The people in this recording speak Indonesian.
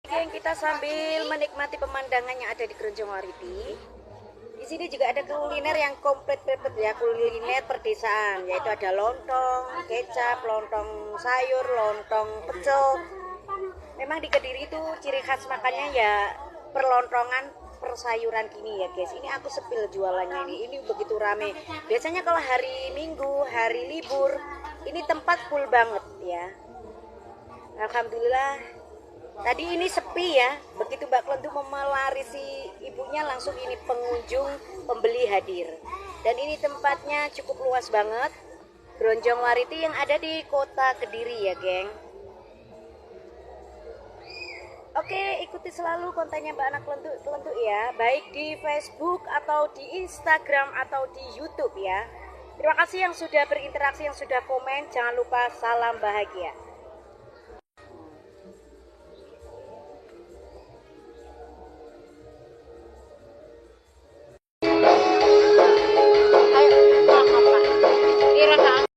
Geng, kita sambil menikmati pemandangan yang ada di Gronjongwariti. Di sini juga ada kuliner yang komplit ya, kuliner perdesaan, yaitu ada lontong, kecap, lontong sayur, lontong pecel. Memang di Kediri itu ciri khas makannya ya perlontongan persayuran gini ya guys. Ini aku sepil jualannya ini begitu rame. Biasanya kalau hari Minggu, hari libur, ini tempat full banget ya. Alhamdulillah tadi ini sepi ya. Begitu Mbak Klentu memelarisi ibunya, langsung ini pengunjung pembeli hadir. Dan ini tempatnya cukup luas banget, Gronjongwariti yang ada di kota Kediri ya geng. Oke, ikuti selalu kontennya Mbak Anak Klentu ya, baik di Facebook atau di Instagram atau di YouTube ya. Terima kasih yang sudah berinteraksi, yang sudah komen. Jangan lupa salam bahagia.